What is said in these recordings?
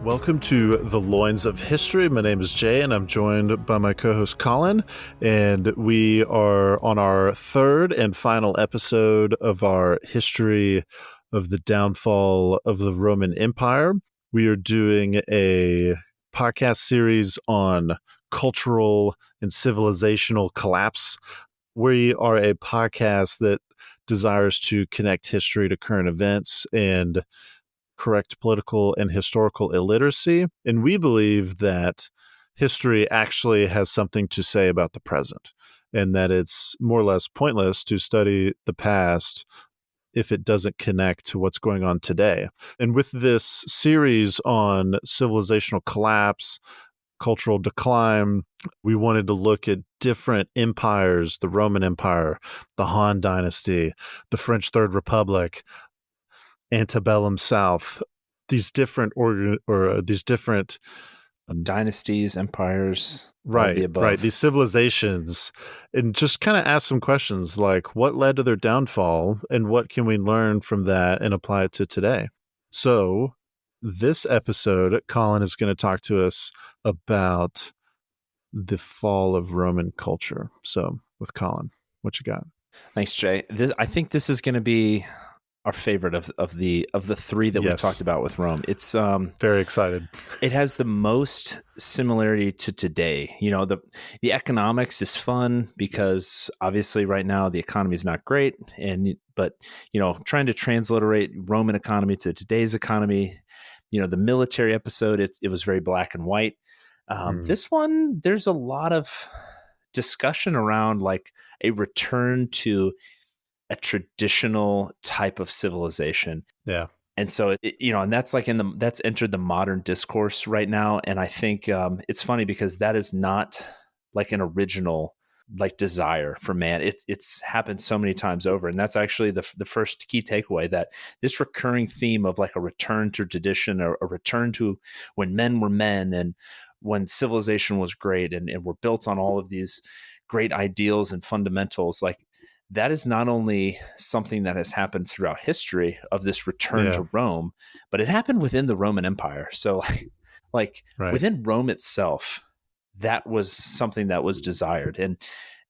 Welcome to the Loins of History. My name is Jay, and I'm joined by my co-host Colin, and we are on our third and final episode of our history of the downfall of the Roman Empire. We are doing a podcast series on cultural and civilizational collapse. We are a podcast that desires to connect history to current events and correct political and historical illiteracy. And we believe that history actually has something to say about the present, and that it's more or less pointless to study the past if it doesn't connect to what's going on today. And with this series on civilizational collapse, cultural decline, we wanted to look at different empires: the Roman Empire, the Han Dynasty, the French Third Republic, antebellum South, these different dynasties, empires, right, these civilizations, and just kind of ask some questions like, what led to their downfall, and what can we learn from that and apply it to today? So this episode, Colin is going to talk to us about the fall of Roman culture. So with Colin, what you got? Thanks, Jay. I think this is going to be our favorite of the three that we've talked about with Rome. It's very excited. It has the most similarity to today. You know, the economics is fun because obviously right now the economy is not great, but you know, trying to transliterate Roman economy to today's economy. You know, the military episode, it was very black and white. This one, there's a lot of discussion around like a return to a traditional type of civilization. Yeah. And so, and that's like that's entered the modern discourse right now. And I think it's funny because that is not like an original like desire for man. It's happened so many times over. And that's actually the first key takeaway, that this recurring theme of like a return to tradition, or a return to when men were men and when civilization was great and we're built on all of these great ideals and fundamentals, like that is not only something that has happened throughout history of this return to Rome, but it happened within the Roman Empire. So like within Rome itself, that was something that was desired. And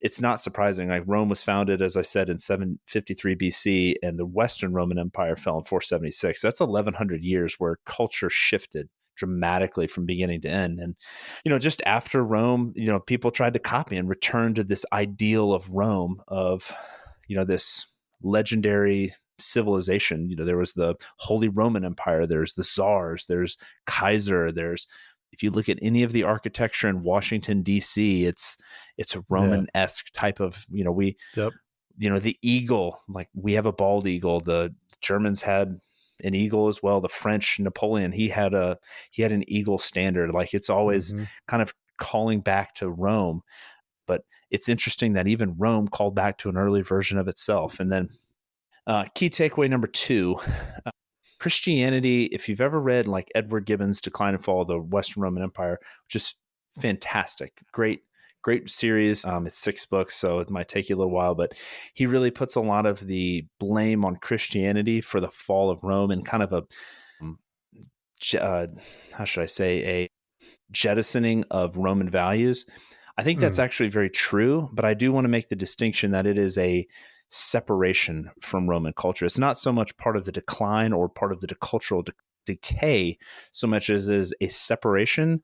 it's not surprising. Like Rome was founded, as I said, in 753 BC, and the Western Roman Empire fell in 476. That's 1100 years where culture shifted dramatically from beginning to end. And, you know, just after Rome, you know, people tried to copy and return to this ideal of Rome, of, you know, this legendary civilization. You know, there was the Holy Roman Empire, there's the Tsars, there's Kaiser, if you look at any of the architecture in Washington, D.C., it's a Roman-esque type of, you know, you know, the eagle, like we have a bald eagle. The Germans had an eagle as well. The French, Napoleon, he had an eagle standard. Like it's always kind of calling back to Rome. But it's interesting that even Rome called back to an early version of itself. And then key takeaway number 2, Christianity, if you've ever read like Edward Gibbon's Decline and Fall of the Western Roman Empire, which is fantastic, great series. It's 6 books, so it might take you a little while, but he really puts a lot of the blame on Christianity for the fall of Rome, and kind of a jettisoning of Roman values. I think that's actually very true, but I do want to make the distinction that it is a separation from Roman culture. It's not so much part of the decline or part of the cultural decay, so much as it is a separation,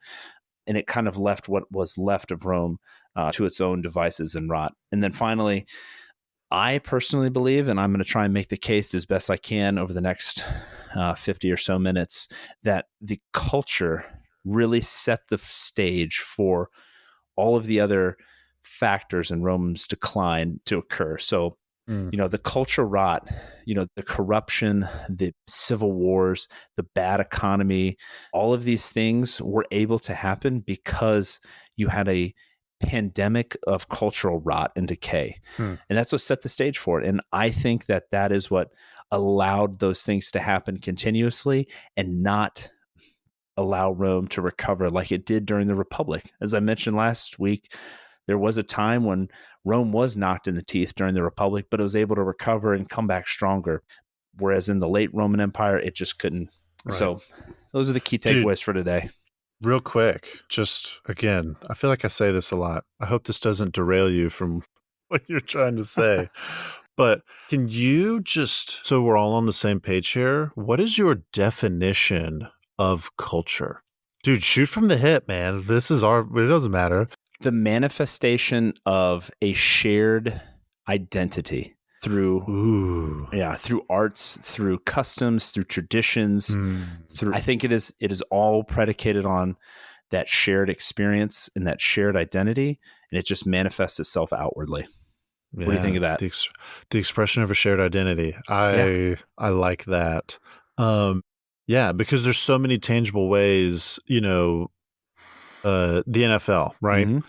and it kind of left what was left of Rome to its own devices and rot. And then finally, I personally believe, and I'm going to try and make the case as best I can over the next 50 or so minutes, that the culture really set the stage for all of the other factors in Rome's decline to occur. So, you know, the culture rot, you know, the corruption, the civil wars, the bad economy, all of these things were able to happen because you had a pandemic of cultural rot and decay. And that's what set the stage for it. And I think that that is what allowed those things to happen continuously and not allow Rome to recover like it did during the Republic. As I mentioned last week, there was a time when Rome was knocked in the teeth during the Republic, but it was able to recover and come back stronger. Whereas in the late Roman Empire, it just couldn't Right. So those are the key Dude, takeaways for today. real quick, just again, I feel like I say this a lot. I hope this doesn't derail you from what you're trying to say. But can you just, so we're all on the same page here, what is your definition of culture? Dude, shoot from the hip, man. This is it doesn't matter. The manifestation of a shared identity through through arts, through customs, through traditions, I think it is all predicated on that shared experience and that shared identity, and it just manifests itself outwardly. What do you think of that? The expression of a shared identity. I like that. Because there's so many tangible ways, the NFL, right? Mm-hmm.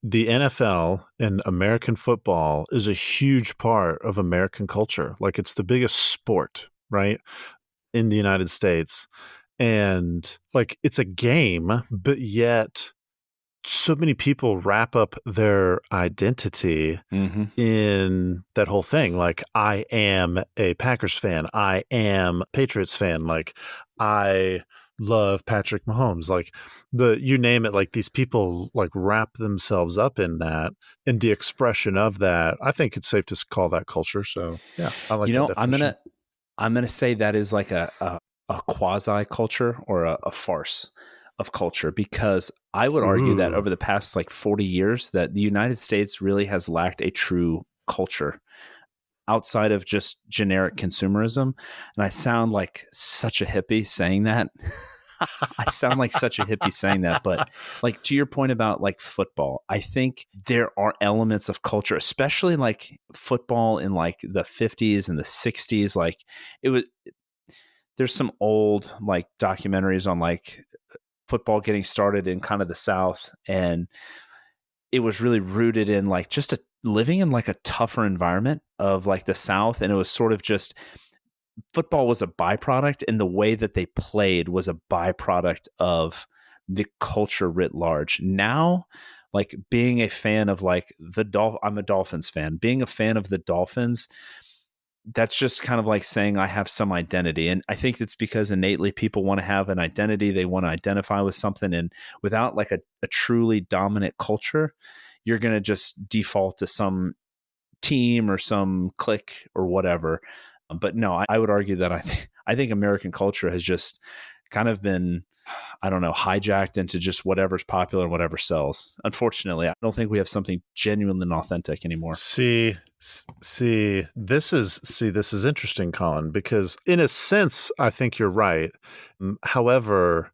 The NFL and American football is a huge part of American culture. Like it's the biggest sport, right, in the United States. And like it's a game, but yet so many people wrap up their identity in that whole thing. Like I am a Packers fan. I am a Patriots fan. Like I love Patrick Mahomes. Like you name it, like these people like wrap themselves up in that, and the expression of that, I think it's safe to call that culture. So yeah, I like that definition. I'm gonna say that is like a quasi culture or a farce of culture, because I would argue that over the past like 40 years that the United States really has lacked a true culture outside of just generic consumerism. And I sound like such a hippie saying that. I sound like such a hippie saying that, but like to your point about like football, I think there are elements of culture, especially like football in like the 50s and the 60s. Like there's some old like documentaries on like football getting started in kind of the South, and it was really rooted in like just living in like a tougher environment of like the South. And it was sort of just football was a byproduct, and the way that they played was a byproduct of the culture writ large. Now, like being a fan of like I'm a Dolphins fan, being a fan of the Dolphins, that's just kind of like saying I have some identity. And I think it's because innately people want to have an identity. They want to identify with something. And without like a truly dominant culture, you're going to just default to some team or some clique or whatever. But no, I would argue that I think American culture has just kind of been, I don't know, hijacked into just whatever's popular and whatever sells. Unfortunately, I don't think we have something genuine and authentic anymore. See, this is interesting, Colin, because in a sense, I think you're right. However,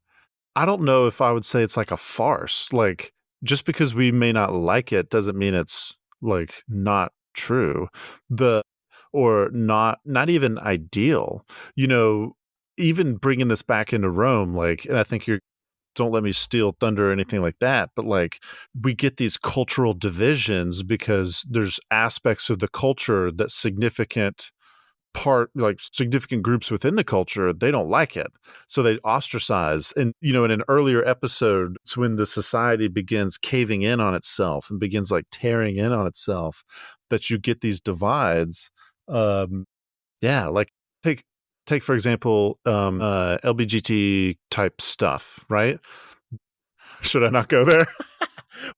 I don't know if I would say it's like a farce. Like just because we may not like it doesn't mean it's like not true. Or not even ideal. Even bringing this back into Rome, like, and I think don't let me steal thunder or anything like that, but like we get these cultural divisions because there's aspects of the culture that significant groups within the culture, they don't like it. So they ostracize. And, in an earlier episode, it's when the society begins caving in on itself and begins like tearing in on itself that you get these divides. Like take for example, LBGT type stuff, right? Should I not go there?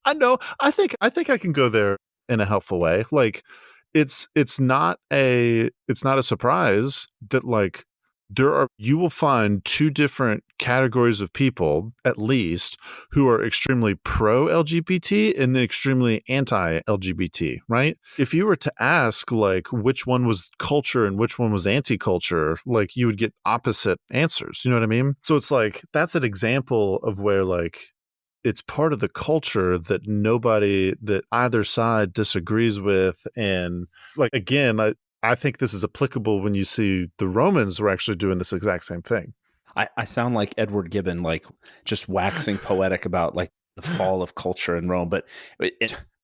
I know. I think I can go there in a helpful way. Like it's not a surprise that like you will find two different categories of people at least who are extremely pro LGBT and then extremely anti LGBT, right? If you were to ask like which one was culture and which one was anti-culture, like you would get opposite answers. You know what I mean? So it's like that's an example of where like it's part of the culture that either side disagrees with. And like, again, I think this is applicable when you see the Romans were actually doing this exact same thing. I sound like Edward Gibbon, like just waxing poetic about like the fall of culture in Rome, but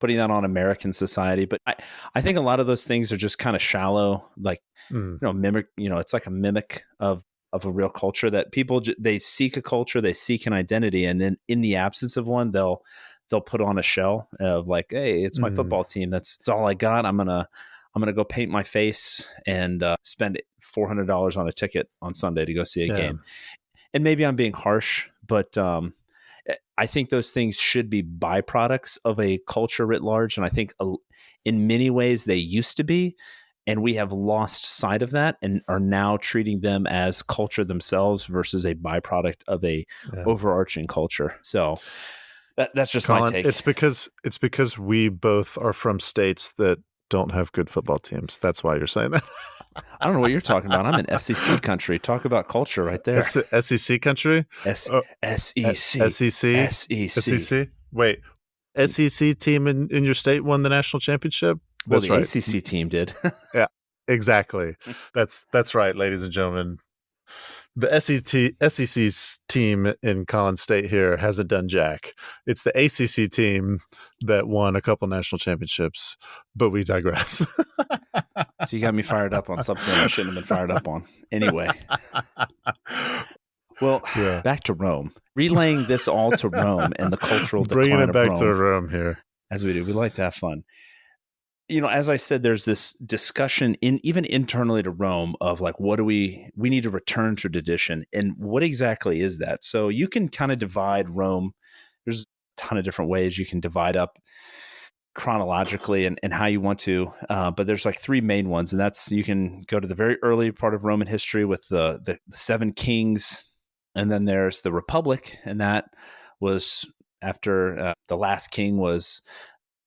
putting that on American society. But I think a lot of those things are just kind of shallow, like, mimic, it's like a mimic of a real culture that people, they seek a culture, they seek an identity. And then in the absence of one, they'll put on a shell of like, hey, it's my football team. That's all I got. I'm going I'm going to go paint my face and spend $400 on a ticket on Sunday to go see a game. And maybe I'm being harsh, but I think those things should be byproducts of a culture writ large. And I think in many ways they used to be, and we have lost sight of that and are now treating them as culture themselves versus a byproduct of a overarching culture. So that's just Colin, my take. It's because we both are from states that don't have good football teams. That's why you're saying that. I don't know what you're talking about. I'm in SEC country. Talk about culture right there. SEC country? SEC. SEC? Wait, SEC team in your state won the national championship? Well, That's the right. ACC team did. Yeah, exactly. That's right, ladies and gentlemen. The SEC's team in Collins State here hasn't done jack. It's the ACC team that won a couple national championships, but we digress. So you got me fired up on something I shouldn't have been fired up on. Anyway. Well, back to Rome. Relaying this all to Rome and the cultural decline of Rome. Bringing it back to Rome here. As we do. We like to have fun. As I said, there's this discussion even internally to Rome of like, what do we need to return to tradition, and what exactly is that? So you can kind of divide Rome. There's a ton of different ways you can divide up chronologically and how you want to, but there's like three main ones, and that's you can go to the very early part of Roman history with the seven kings, and then there's the Republic, and that was after the last king was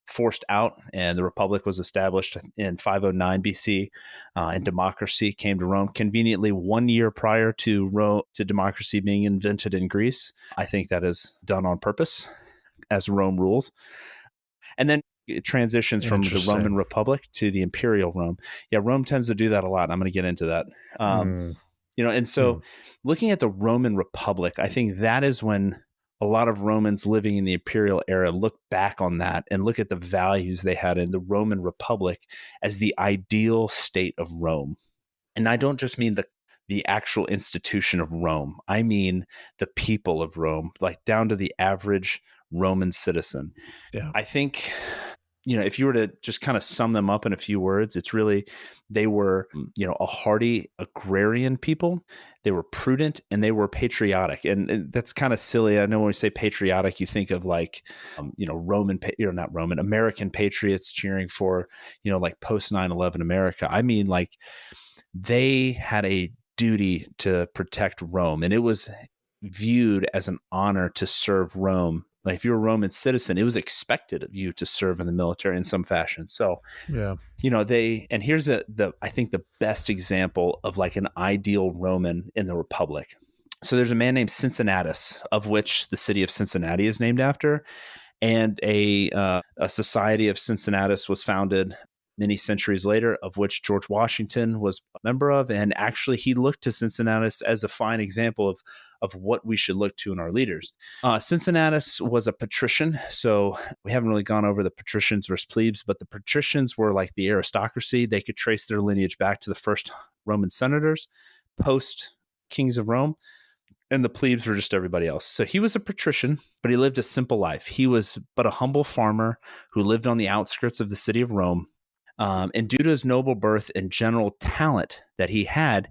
forced out and the Republic was established in 509 BC, and democracy came to Rome conveniently 1 year prior to democracy being invented in Greece. I think that is done on purpose as Rome rules. And then it transitions from the Roman Republic to the Imperial Rome. Yeah, Rome tends to do that a lot. I'm going to get into that. And so looking at the Roman Republic, I think that is when a lot of Romans living in the imperial era look back on that and look at the values they had in the Roman Republic as the ideal state of Rome. And I don't just mean the actual institution of Rome. I mean the people of Rome, like down to the average Roman citizen. Yeah. I think, if you were to just kind of sum them up in a few words, it's really, they were, a hardy agrarian people. They were prudent and they were patriotic. And that's kind of silly. I know when we say patriotic, you think of like, American patriots cheering for, like post 9/11 America. I mean, like they had a duty to protect Rome, and it was viewed as an honor to serve Rome. Like if you're a Roman citizen, it was expected of you to serve in the military in some fashion. So, and here's I think the best example of like an ideal Roman in the Republic. So there's a man named Cincinnatus, of which the city of Cincinnati is named after. And a society of Cincinnatus was founded many centuries later, of which George Washington was a member of. And actually, he looked to Cincinnatus as a fine example of what we should look to in our leaders. Cincinnatus was a patrician. So we haven't really gone over the patricians versus plebes, but the patricians were like the aristocracy. They could trace their lineage back to the first Roman senators, post kings of Rome. And the plebes were just everybody else. So he was a patrician, but he lived a simple life. He was but a humble farmer who lived on the outskirts of the city of Rome. And due to his noble birth and general talent that he had,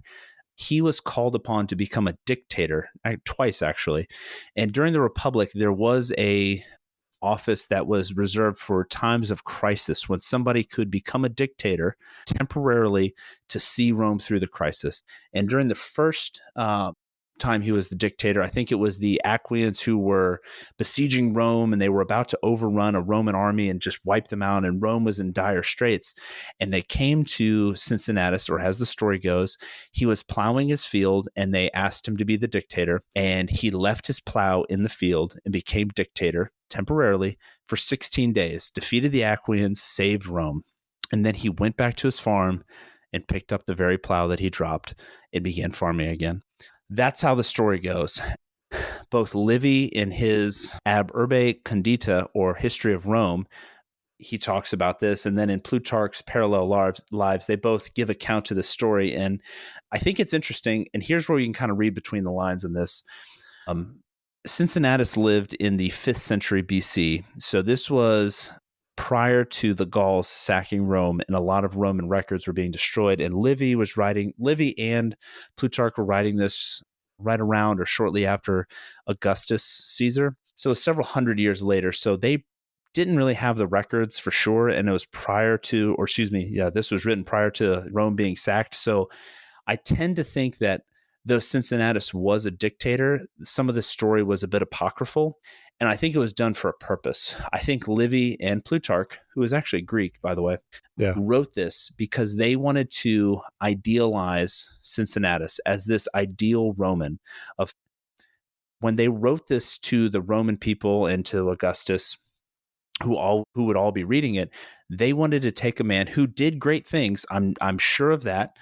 he was called upon to become a dictator, twice actually. And during the Republic, there was a office that was reserved for times of crisis when somebody could become a dictator temporarily to see Rome through the crisis. And during the first time he was the dictator, I think it was the Aquians who were besieging Rome, and they were about to overrun a Roman army and just wipe them out, and Rome was in dire straits. And they came to Cincinnatus, or as the story goes, he was plowing his field and they asked him to be the dictator, and he left his plow in the field and became dictator temporarily for 16 days, defeated the Aquians, saved Rome. And then he went back to his farm and picked up the very plow that he dropped and began farming again. That's how the story goes. Both Livy in his Ab Urbe Condita, or History of Rome, he talks about this. And then in Plutarch's Parallel Lives, they both give account to this story. And I think it's interesting. And here's where you can kind of read between the lines in this. Cincinnatus lived in the 5th century BC. So this was prior to the Gauls sacking Rome, and a lot of Roman records were being destroyed. And Livy and Plutarch were writing this right around or shortly after Augustus Caesar. So several hundred years later. So they didn't really have the records for sure. And it was this was written prior to Rome being sacked. So I tend to think that though Cincinnatus was a dictator, some of the story was a bit apocryphal. And I think it was done for a purpose. I think Livy and Plutarch, who is actually Greek, by the way, wrote this because they wanted to idealize Cincinnatus as this ideal Roman. When they wrote this to the Roman people and to Augustus, who would all be reading it, they wanted to take a man who did great things. I'm sure of that,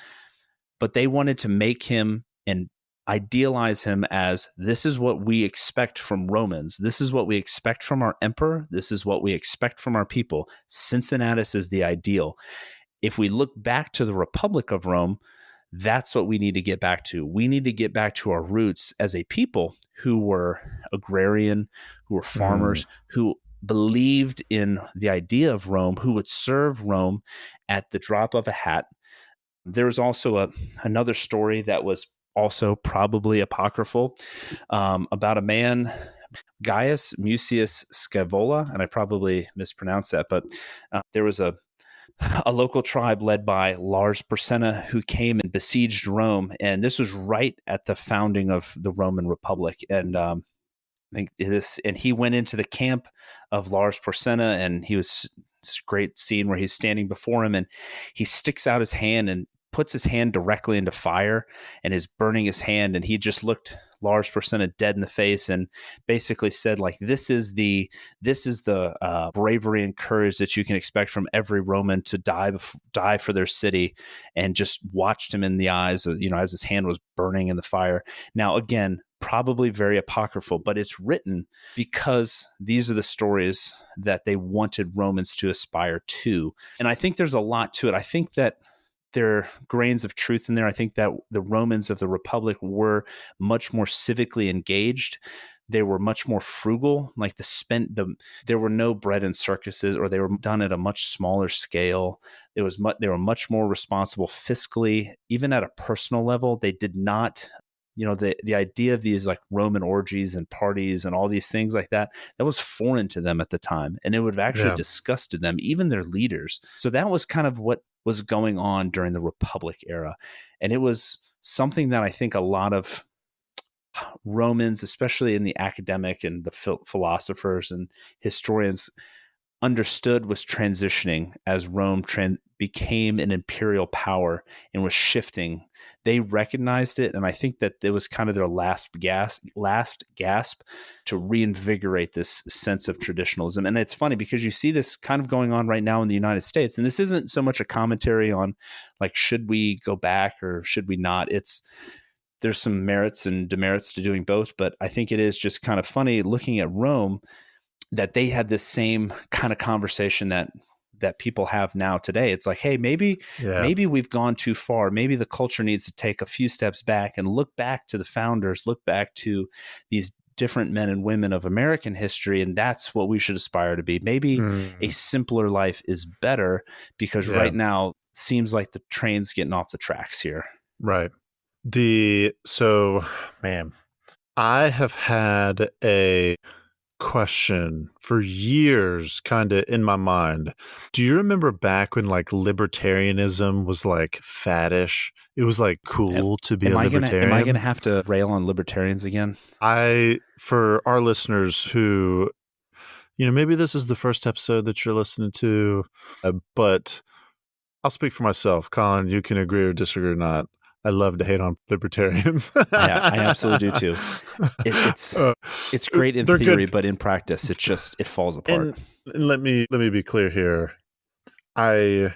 but they wanted to make him and idealize him as, this is what we expect from Romans. This is what we expect from our emperor. This is what we expect from our people. Cincinnatus is the ideal. If we look back to the Republic of Rome, that's what we need to get back to. We need to get back to our roots as a people who were agrarian, who were farmers, who believed in the idea of Rome, who would serve Rome at the drop of a hat. There was also another story that was also probably apocryphal about a man, Gaius Mucius Scaevola, and I probably mispronounced that, but there was a local tribe led by Lars Porsena who came and besieged Rome, and this was right at the founding of the Roman Republic. And I think and he went into the camp of Lars Porsena, and he was this great scene where he's standing before him, and he sticks out his hand and puts his hand directly into fire and is burning his hand. And he just looked Lars Porsena dead in the face and basically said, like, this is the bravery and courage that you can expect from every Roman to die for their city, and just watched him in the eyes, as his hand was burning in the fire. Now, again, probably very apocryphal, but it's written because these are the stories that they wanted Romans to aspire to. And I think there's a lot to it. I think that there are grains of truth in there. I think that the Romans of the Republic were much more civically engaged. They were much more frugal. Like there were no bread and circuses, or they were done at a much smaller scale. They were much more responsible fiscally, even at a personal level. They did not, the idea of these like Roman orgies and parties and all these things like that was foreign to them at the time. And it would have actually disgusted them, even their leaders. So that was kind of what was going on during the Republic era. And it was something that I think a lot of Romans, especially in the academic and the philosophers and historians, understood was transitioning as Rome became an imperial power and was shifting. They recognized it, and I think that it was kind of their last gasp to reinvigorate this sense of traditionalism. And it's funny because you see this kind of going on right now in the United States, and this isn't so much a commentary on like, should we go back or should we not? There's some merits and demerits to doing both, but I think it is just kind of funny looking at Rome that they had this same kind of conversation that people have now today. It's like, hey, maybe we've gone too far. Maybe the culture needs to take a few steps back and look back to the founders, look back to these different men and women of American history, and that's what we should aspire to be. Maybe a simpler life is better, because right now it seems like the train's getting off the tracks here. Right. I have had a question for years kind of in my mind. Do you remember back when like libertarianism was like faddish? It was like cool to be a libertarian. Am I gonna have to rail on libertarians again? For our listeners who, maybe this is the first episode that you're listening to, but I'll speak for myself. Colin, you can agree or disagree or not. I love to hate on libertarians. I absolutely do too. It's great in theory, but in practice, it falls apart. And let me be clear here. I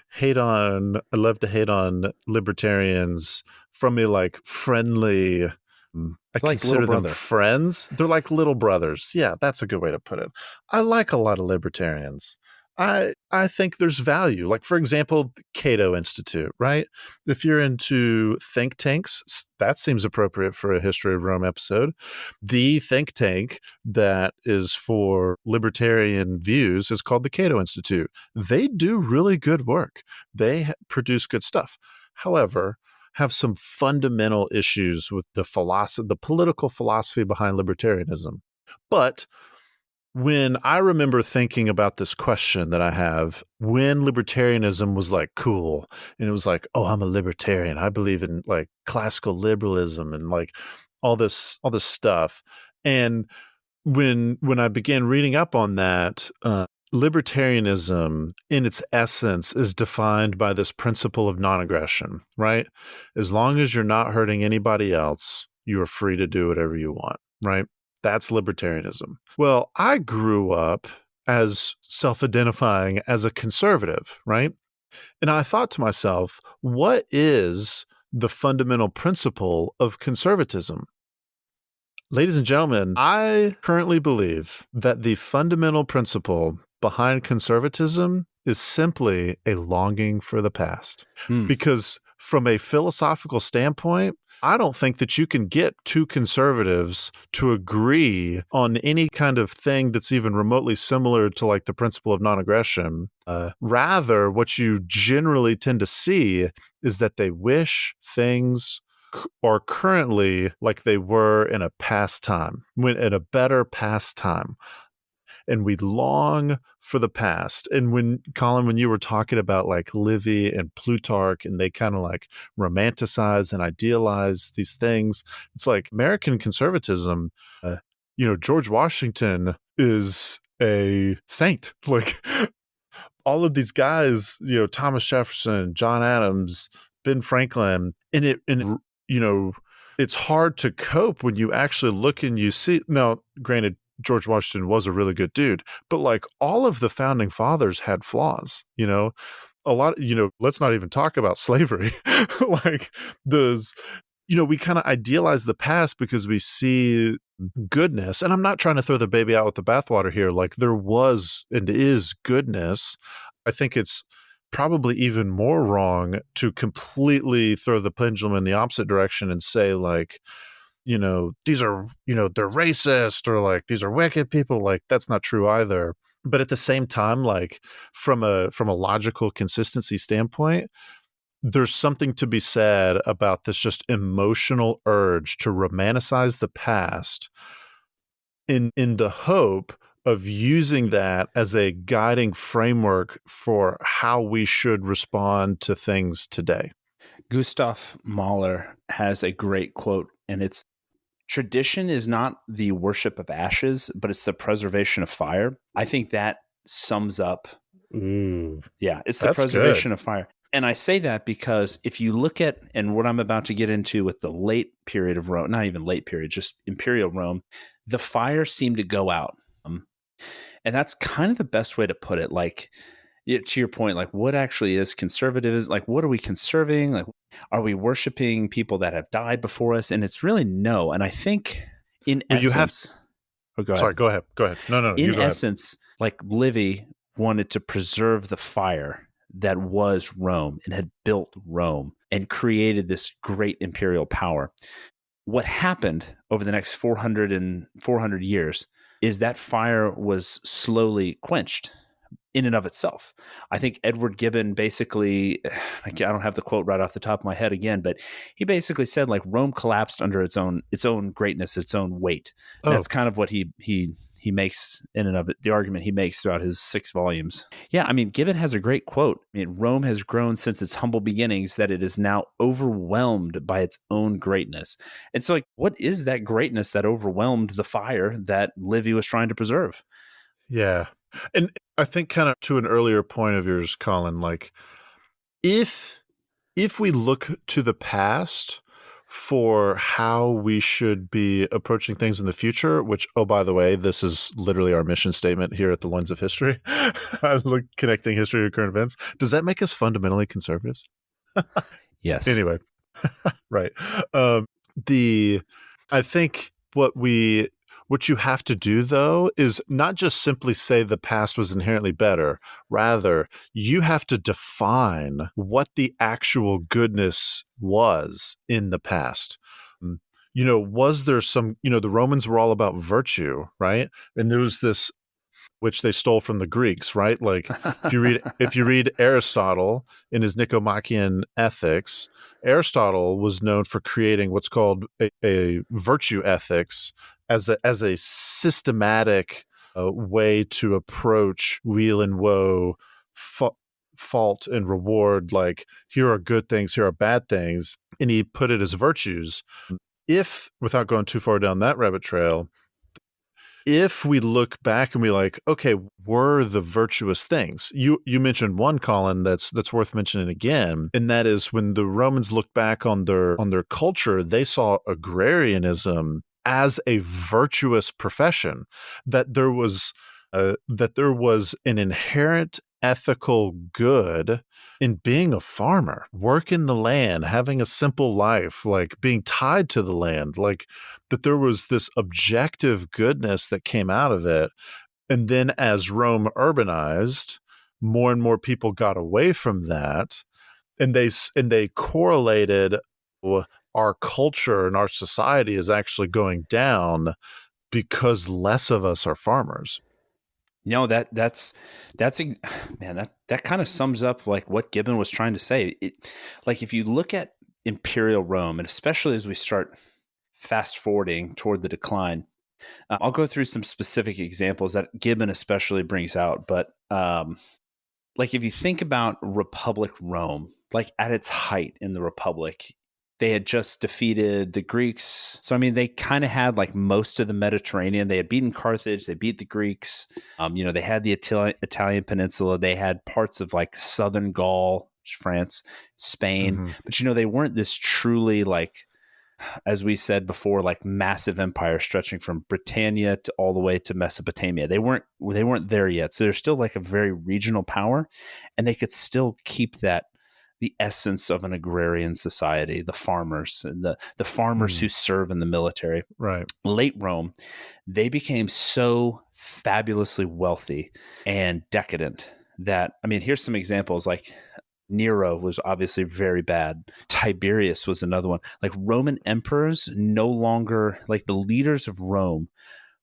love to hate on libertarians from a like friendly. I consider them friends. They're like little brothers. Yeah, that's a good way to put it. I like a lot of libertarians. I think there's value. Like, for example, the Cato Institute, right? If you're into think tanks, that seems appropriate for a History of Rome episode. The think tank that is for libertarian views is called the Cato Institute. They do really good work. They produce good stuff. However, have some fundamental issues with the political philosophy behind libertarianism. But when I remember thinking about this question that I have, when libertarianism was like cool, and it was like, oh, I'm a libertarian. I believe in like classical liberalism and like all this stuff. And when I began reading up on that, libertarianism in its essence is defined by this principle of non-aggression, right? As long as you're not hurting anybody else, you are free to do whatever you want, right? That's libertarianism. Well, I grew up as self-identifying as a conservative, right? And I thought to myself, what is the fundamental principle of conservatism? Ladies and gentlemen, I currently believe that the fundamental principle behind conservatism is simply a longing for the past. Because from a philosophical standpoint, I don't think that you can get two conservatives to agree on any kind of thing that's even remotely similar to like the principle of non-aggression. Rather, what you generally tend to see is that they wish things are currently like they were in a past time, when in a better past time. And we long for the past. And when Colin, when you were talking about like Livy and Plutarch, and they kind of like romanticize and idealize these things, it's like American conservatism. George Washington is a saint. Like all of these guys, Thomas Jefferson, John Adams, Ben Franklin, it's hard to cope when you actually look and you see. Now, granted, George Washington was a really good dude, but like all of the founding fathers had flaws, a lot, let's not even talk about slavery. Like those, we kind of idealize the past because we see goodness. And I'm not trying to throw the baby out with the bathwater here. Like there was and is goodness. I think it's probably even more wrong to completely throw the pendulum in the opposite direction and say like, these are, they're racist or like these are wicked people. Like that's not true either. But at the same time, like from a logical consistency standpoint, there's something to be said about this just emotional urge to romanticize the past in the hope of using that as a guiding framework for how we should respond to things today. Gustav Mahler has a great quote, and it's, tradition is not the worship of ashes, but it's the preservation of fire. I think that sums up. It's the preservation of fire. And I say that because if you look at, and what I'm about to get into with the late period of Rome, not even late period, just imperial Rome, the fire seemed to go out. And that's kind of the best way to put it. Like, to your point, like what actually is conservative? Like, what are we conserving? Like, are we worshiping people that have died before us? And it's really no. And I think in essence, go ahead. No. In essence, like Livy wanted to preserve the fire that was Rome and had built Rome and created this great imperial power. What happened over the next 400 years is that fire was slowly quenched in and of itself. I think Edward Gibbon basically, I don't have the quote right off the top of my head again, but he basically said like Rome collapsed under its own greatness, its own weight. That's kind of what he makes in and of it, the argument he makes throughout his 6 volumes. Yeah, I mean, Gibbon has a great quote. I mean, Rome has grown since its humble beginnings that it is now overwhelmed by its own greatness. And so like, what is that greatness that overwhelmed the fire that Livy was trying to preserve? Yeah. And I think kind of to an earlier point of yours, Colin, like if we look to the past for how we should be approaching things in the future, which, oh, by the way, this is literally our mission statement here at the Loins of History, connecting history to current events. Does that make us fundamentally conservatives? Yes. Anyway, right. I think what we What you have to do, though, is not just simply say the past was inherently better. Rather, you have to define what the actual goodness was in the past. Was there some, the Romans were all about virtue, right? And there was this, which they stole from the Greeks, right? Like if you read Aristotle in his Nicomachean Ethics, Aristotle was known for creating what's called a virtue ethics as a systematic way to approach weal and woe, fault and reward. Like, here are good things, here are bad things, and he put it as virtues. If, without going too far down that rabbit trail, if we look back and we like, okay, were the virtuous things? You mentioned one, Colin, that's worth mentioning again, and that is when the Romans looked back on their culture, they saw agrarianism as a virtuous profession, that there was an inherent ethical good in being a farmer, working the land, having a simple life, like being tied to the land, like that there was this objective goodness that came out of it. And then as Rome urbanized, more and more people got away from that, and they correlated our culture and our society is actually going down because less of us are farmers. That's man, that kind of sums up like what Gibbon was trying to say. Like if you look at imperial Rome, and especially as we start fast forwarding toward the decline, I'll go through some specific examples that Gibbon especially brings out. But like if you think about Republic Rome, like at its height in the Republic, they had just defeated the Greeks. So, I mean, they kind of had like most of the Mediterranean. They had beaten Carthage. They beat the Greeks. They had the Italian peninsula. They had parts of like southern Gaul, France, Spain. Mm-hmm. But, they weren't this truly like, as we said before, like massive empire stretching from Britannia to all the way to Mesopotamia. They weren't there yet. So they're still like a very regional power, and they could still keep the essence of an agrarian society, the farmers, and the farmers who serve in the military. Right. Late Rome, they became so fabulously wealthy and decadent that, I mean, here's some examples. Like Nero was obviously very bad. Tiberius was another one. Like Roman emperors no longer, like the leaders of Rome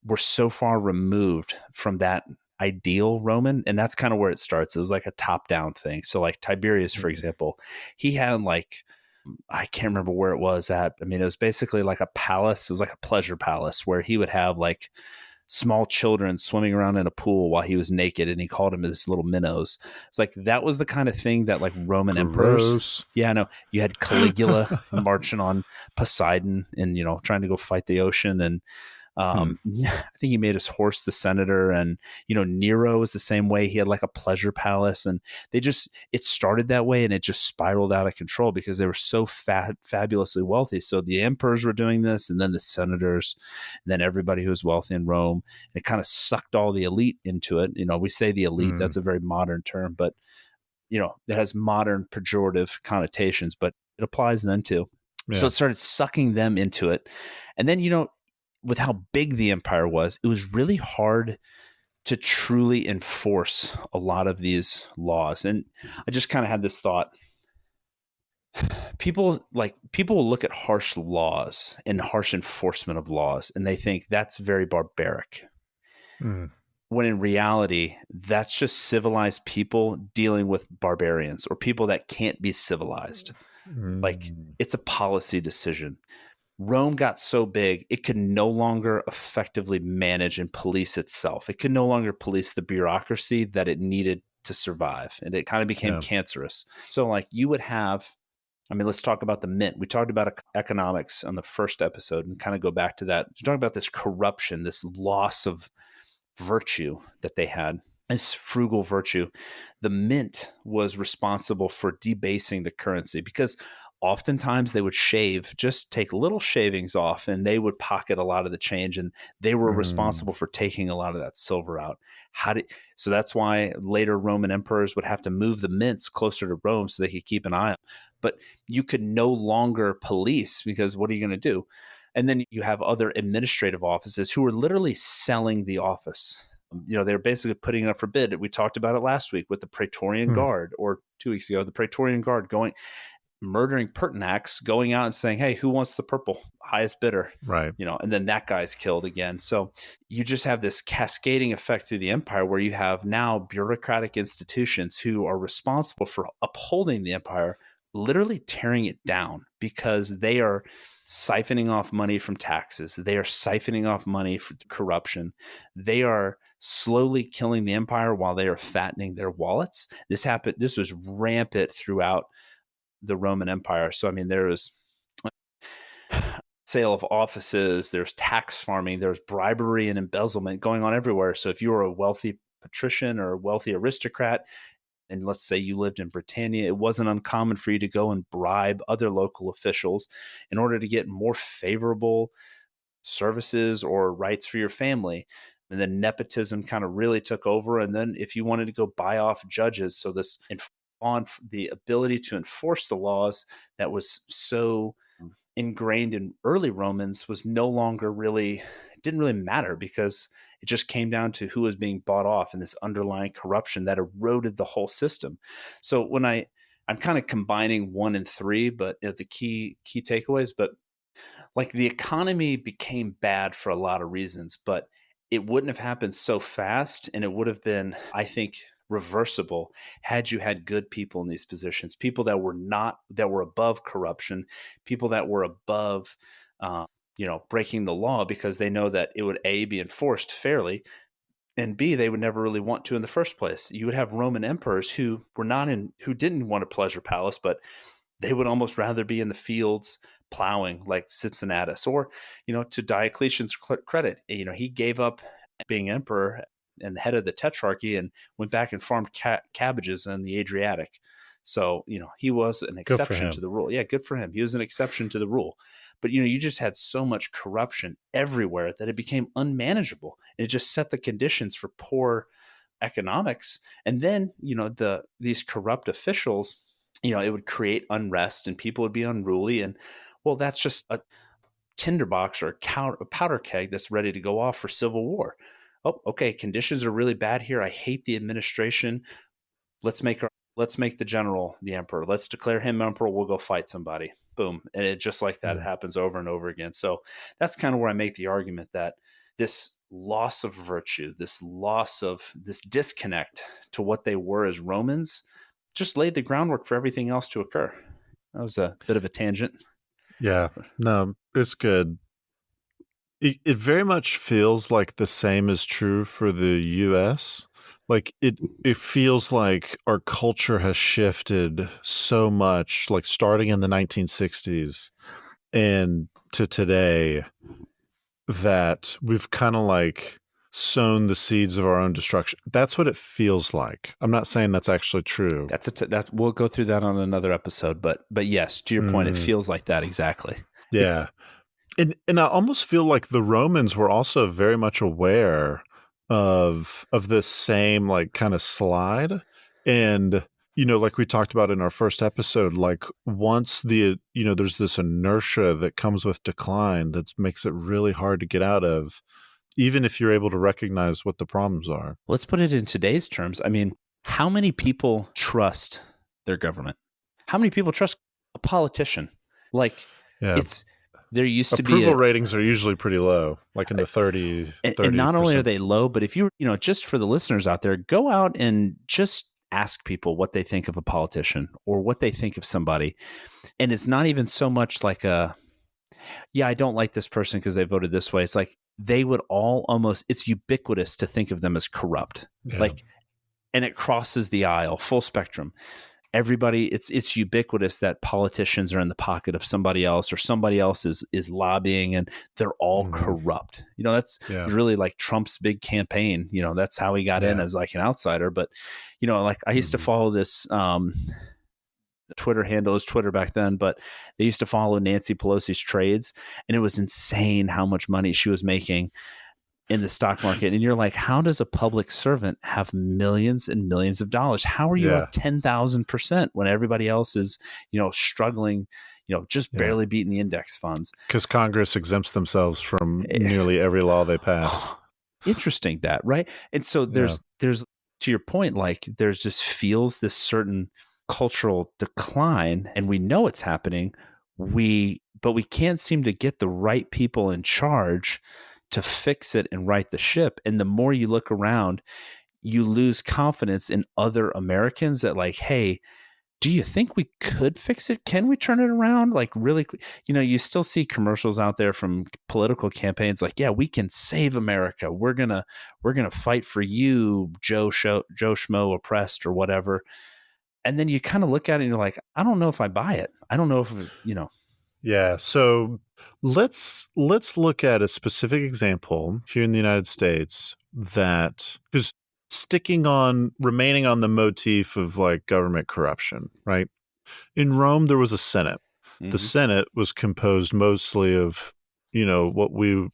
were so far removed from that ideal Roman, and that's kind of where it starts. It was like a top-down thing. So like Tiberius, for example, he had like, I can't remember where it was at. I mean, it was basically like a palace. It was like a pleasure palace where he would have like small children swimming around in a pool while he was naked, and he called them his little minnows. It's like that was the kind of thing that like Roman emperors. Yeah, no, you had Caligula marching on Poseidon and trying to go fight the ocean, and I think he made his horse the senator, and Nero was the same way. He had like a pleasure palace, and it started that way, and it just spiraled out of control because they were so fabulously wealthy. So the emperors were doing this, and then the senators, and then everybody who was wealthy in Rome. It kind of sucked all the elite into it. We say the elite, that's a very modern term, but it has modern pejorative connotations, but it applies then too. Yeah. So it started sucking them into it, and then with how big the empire was, it was really hard to truly enforce a lot of these laws. And I just kind of had this thought. People will look at harsh laws and harsh enforcement of laws, and they think that's very barbaric. When in reality, that's just civilized people dealing with barbarians or people that can't be civilized. Like it's a policy decision. Rome got so big, it could no longer effectively manage and police itself. It could no longer police the bureaucracy that it needed to survive. And it kind of became cancerous. So like you would have, I mean, let's talk about the mint. We talked about economics on the first episode and kind of go back to that. We're talking about this corruption, this loss of virtue that they had, this frugal virtue. The mint was responsible for debasing the currency because oftentimes they would just take little shavings off, and they would pocket a lot of the change, and they were responsible for taking a lot of that silver out. So that's why later Roman emperors would have to move the mints closer to Rome so they could keep an eye on. But you could no longer police, because what are you going to do? And then you have other administrative offices who are literally selling the office. They're basically putting it up for bid. We talked about it last week with the Praetorian Guard, or 2 weeks ago, the Praetorian Guard murdering Pertinax, going out and saying, hey, who wants the purple? Highest bidder. Right. And then that guy's killed again. So you just have this cascading effect through the empire where you have now bureaucratic institutions who are responsible for upholding the empire, literally tearing it down because they are siphoning off money from taxes. They are siphoning off money for corruption. They are slowly killing the empire while they are fattening their wallets. This was rampant throughout the Roman Empire. So, I mean, there was sale of offices, there's tax farming, there's bribery and embezzlement going on everywhere. So if you were a wealthy patrician or a wealthy aristocrat, and let's say you lived in Britannia, it wasn't uncommon for you to go and bribe other local officials in order to get more favorable services or rights for your family. And then nepotism kind of really took over. And then if you wanted to go buy off judges, so this on the ability to enforce the laws that was so ingrained in early Romans was no longer really, it didn't really matter because it just came down to who was being bought off and this underlying corruption that eroded the whole system. So when I'm kind of combining 1 and 3, but the key takeaways, but like the economy became bad for a lot of reasons, but it wouldn't have happened so fast. And it would have been, I think, reversible had you had good people in these positions, people that were above corruption, people that were above, breaking the law, because they know that it would A, be enforced fairly, and B, they would never really want to in the first place. You would have Roman emperors who didn't want a pleasure palace, but they would almost rather be in the fields plowing like Cincinnatus. Or, to Diocletian's credit, he gave up being emperor and the head of the tetrarchy and went back and farmed cabbages in the Adriatic. So, he was an exception to the rule. Yeah, good for him. He was an exception to the rule. But, you just had so much corruption everywhere that it became unmanageable. It just set the conditions for poor economics. And then, these corrupt officials, it would create unrest and people would be unruly. And, well, that's just a tinderbox or a powder keg that's ready to go off for civil war. Oh, okay, conditions are really bad here. I hate the administration. Let's make the general the emperor. Let's declare him emperor. We'll go fight somebody. Boom. And it just like that, It happens over and over again. So that's kind of where I make the argument that this loss of virtue, this disconnect to what they were as Romans just laid the groundwork for everything else to occur. That was a bit of a tangent. Yeah, no, it's good. It very much feels like the same is true for the US. Like it feels like our culture has shifted so much, like starting in the 1960s and to today, that we've kind of like sown the seeds of our own destruction. That's what it feels like. I'm not saying that's actually true. We'll go through that on another episode, but yes, to your point, it feels like that exactly. Yeah. And I almost feel like the Romans were also very much aware of this same like kind of slide. And, like we talked about in our first episode, like once there's this inertia that comes with decline that makes it really hard to get out of, even if you're able to recognize what the problems are. Let's put it in today's terms. I mean, how many people trust their government? How many people trust a politician? Like, there used to be approval ratings are usually pretty low, like in the 30. And not only are they low, but if you, just for the listeners out there, go out and just ask people what they think of a politician or what they think of somebody. And it's not even so much like I don't like this person because they voted this way. It's like they would all it's ubiquitous to think of them as corrupt. Yeah. And it crosses the aisle, full spectrum. Everybody, it's ubiquitous that politicians are in the pocket of somebody else, or somebody else is lobbying, and they're all corrupt. That's really like Trump's big campaign. That's how he got in as like an outsider. But, like I used to follow this Twitter handle, is Twitter back then, but they used to follow Nancy Pelosi's trades, and it was insane how much money she was making in the stock market. And you're like, how does a public servant have millions and millions of dollars? How are you up 10,000% when everybody else is, struggling, just Yeah. barely beating the index funds. Because Congress exempts themselves from nearly every law they pass. Interesting that, right? And so there's to your point, like there's just feels this certain cultural decline, and we know it's happening. But we can't seem to get the right people in charge to fix it and right the ship. And the more you look around, you lose confidence in other Americans that like, hey, do you think we could fix it? Can we turn it around? Like really, you still see commercials out there from political campaigns like, yeah, we can save America. We're going to fight for you, Joe Schmo oppressed or whatever. And then you kind of look at it and you're like, I don't know if I buy it. I don't know if, Yeah. So let's look at a specific example here in the United States that is remaining on the motif of like government corruption, right? In Rome, there was a Senate. Mm-hmm. The Senate was composed mostly of, what we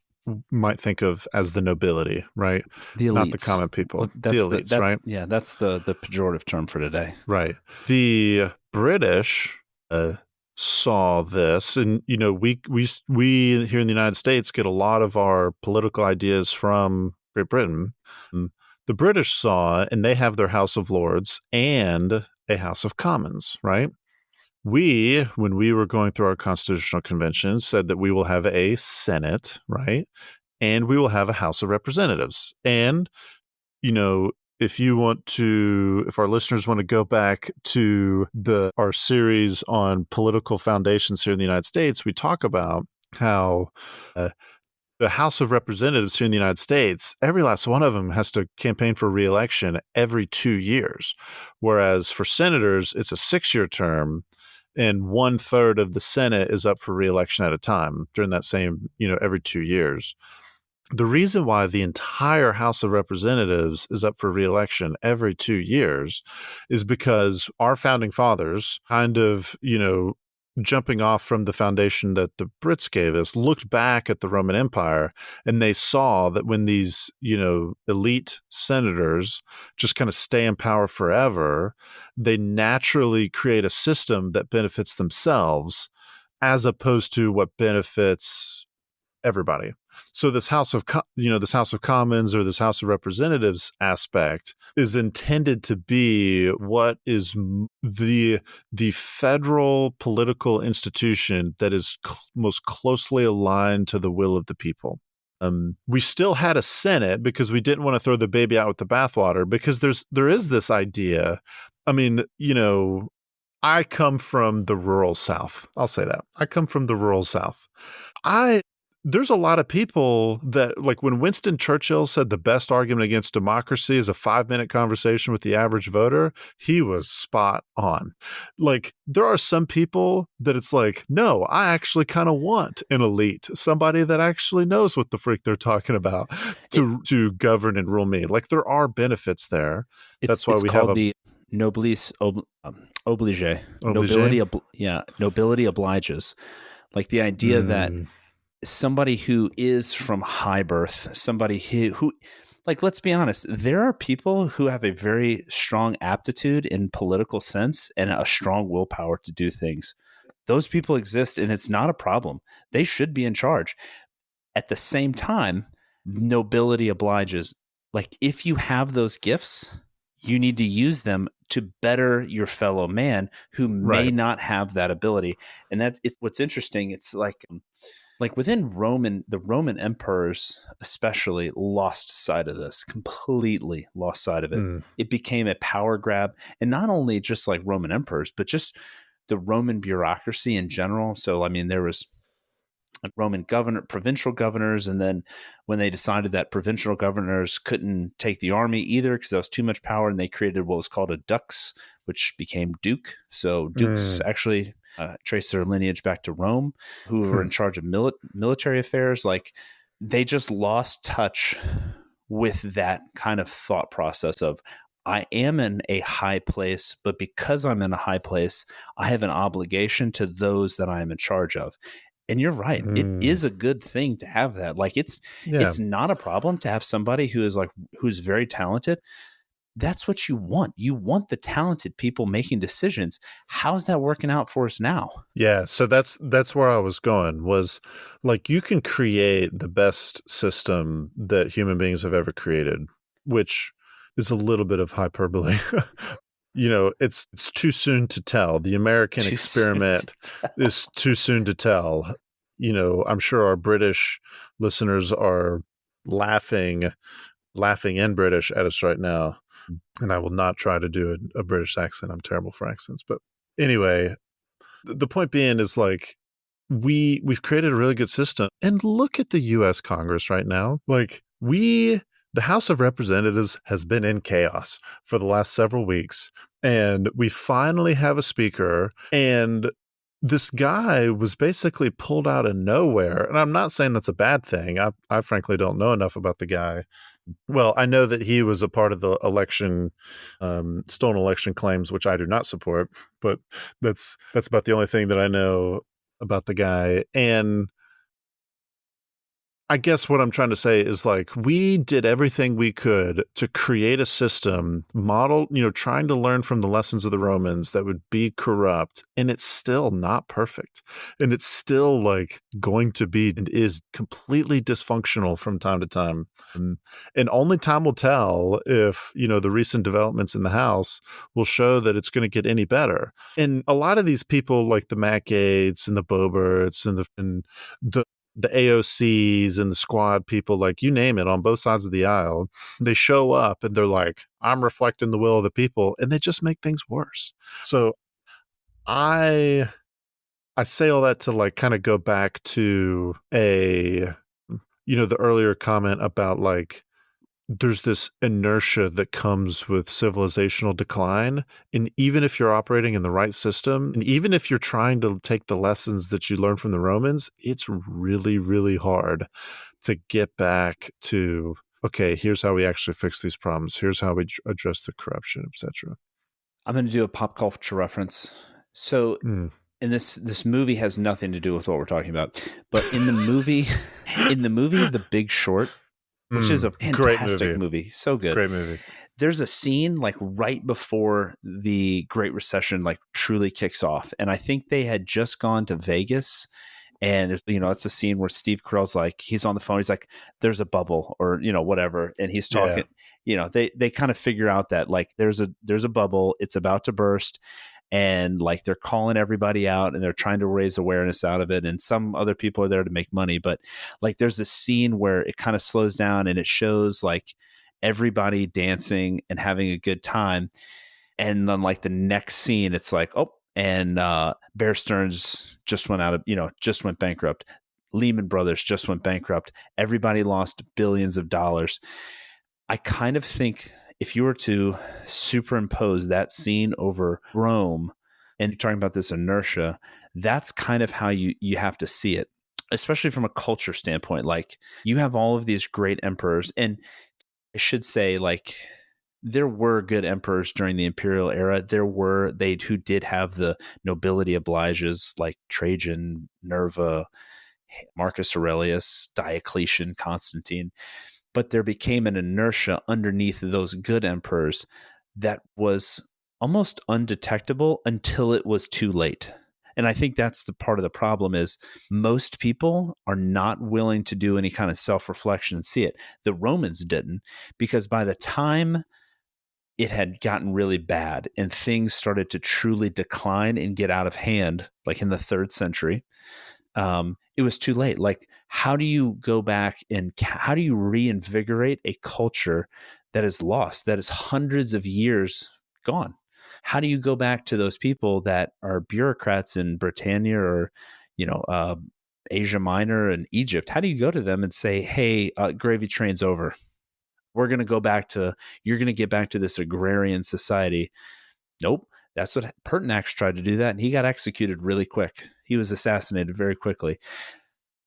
might think of as the nobility, right? The elites. Not the common people. Well, the elites, right? Yeah, that's the pejorative term for today. Right. The British saw this, and we here in the United States get a lot of our political ideas from Great Britain. The British saw, and they have their House of Lords and a House of Commons, right? We, when we were going through our constitutional convention, said that we will have a Senate, right? And we will have a House of Representatives. And, if our listeners want to go back to our series on political foundations here in the United States, we talk about how the House of Representatives here in the United States, every last one of them has to campaign for re-election every 2 years. Whereas for senators, it's a 6-year term, and 1/3 of the Senate is up for re-election at a time during that same, every 2 years. The reason why the entire House of Representatives is up for re-election every 2 years is because our founding fathers kind of, jumping off from the foundation that the Brits gave us, looked back at the Roman Empire, and they saw that when these, elite senators just kind of stay in power forever, they naturally create a system that benefits themselves as opposed to what benefits everybody. So this House of Commons or this House of Representatives aspect is intended to be what is the federal political institution that is most closely aligned to the will of the people. We still had a Senate because we didn't want to throw the baby out with the bathwater, because there is this idea. I mean, I come from the rural South. I'll say that. I come from the rural South. There's a lot of people that, like, when Winston Churchill said the best argument against democracy is a 5-minute conversation with the average voter, he was spot on. Like, there are some people that it's like, no, I actually kind of want an elite, somebody that actually knows what the freak they're talking about to govern and rule me. Like, there are benefits there. That's why we have the noblesse oblige. Nobility obliges. Like the idea that somebody who is from high birth, somebody who, like, let's be honest, there are people who have a very strong aptitude in political sense and a strong willpower to do things. Those people exist, and it's not a problem. They should be in charge. At the same time, nobility obliges. Like, if you have those gifts, you need to use them to better your fellow man who may not have that ability. And it's what's interesting. It's like within the Roman emperors especially lost sight of this, completely lost sight of it. It became a power grab. And not only just like Roman emperors, but just the Roman bureaucracy in general. So, I mean, there was Roman provincial governors. And then when they decided that provincial governors couldn't take the army either because that was too much power, and they created what was called a dux, which became duke. So dukes actually trace their lineage back to Rome, who were in charge of military affairs. Like, they just lost touch with that kind of thought process of, I am in a high place, but because I'm in a high place, I have an obligation to those that I am in charge of. And you're right. It is a good thing to have that. Like, it's not a problem to have somebody who's very talented, that's what you want. You want the talented people making decisions. How's that working out for us now? Yeah, so that's where I was going, was like you can create the best system that human beings have ever created, which is a little bit of hyperbole. It's too soon to tell. The American Too soon to experiment tell. is too soon to tell. I'm sure our British listeners are laughing in British at us right now. And I will not try to do a British accent. I'm terrible for accents. But anyway, the point being is like we've created a really good system. And look at the US Congress right now. Like the House of Representatives has been in chaos for the last several weeks. And we finally have a speaker. And this guy was basically pulled out of nowhere. And I'm not saying that's a bad thing. I frankly don't know enough about the guy. Well, I know that he was a part of the election, stolen election claims, which I do not support, but that's about the only thing that I know about the guy. And I guess what I'm trying to say is like we did everything we could to create a system model, trying to learn from the lessons of the Romans that would be corrupt, and it's still not perfect. And it's still like going to be and is completely dysfunctional from time to time. And only time will tell if, the recent developments in the House will show that it's going to get any better. And a lot of these people like the Matt Gaetz and the Boberts and the AOCs and the squad people, like you name it, on both sides of the aisle, they show up and they're like, I'm reflecting the will of the people, and they just make things worse. So I say all that to like kind of go back to the earlier comment about like there's this inertia that comes with civilizational decline. And even if you're operating in the right system, and even if you're trying to take the lessons that you learned from the Romans, it's really, really hard to get back to, okay, here's how we actually fix these problems. Here's how we address the corruption, etc. I'm going to do a pop culture reference. So, and this movie has nothing to do with what we're talking about, but in the movie, The Big Short, which is a fantastic movie. So good. Great movie. There's a scene like right before the Great Recession like truly kicks off. And I think they had just gone to Vegas. And, it's a scene where Steve Carell's like, he's on the phone. He's like, there's a bubble or, whatever. And he's talking, they kind of figure out that like, there's a bubble, it's about to burst. And like, they're calling everybody out and they're trying to raise awareness out of it. And some other people are there to make money. But like, there's a scene where it kind of slows down and it shows like everybody dancing and having a good time. And then like the next scene, it's like, oh, and Bear Stearns just went bankrupt. Lehman Brothers just went bankrupt. Everybody lost billions of dollars. I kind of think if you were to superimpose that scene over Rome, and you're talking about this inertia, that's kind of how you have to see it, especially from a culture standpoint. Like you have all of these great emperors, and I should say like there were good emperors during the imperial era. There were who did have the nobility obliges like Trajan, Nerva, Marcus Aurelius, Diocletian, Constantine. But there became an inertia underneath those good emperors that was almost undetectable until it was too late. And I think that's the part of the problem is most people are not willing to do any kind of self-reflection and see it. The Romans didn't, because by the time it had gotten really bad and things started to truly decline and get out of hand, like in the 3rd century, it was too late. Like, how do you go back and how do you reinvigorate a culture that is lost, that is hundreds of years gone? How do you go back to those people that are bureaucrats in Britannia or, Asia Minor and Egypt? How do you go to them and say, hey, gravy train's over. We're going to you're going to get back to this agrarian society. Nope. That's what Pertinax tried to do that. And he got executed really quick. He was assassinated very quickly.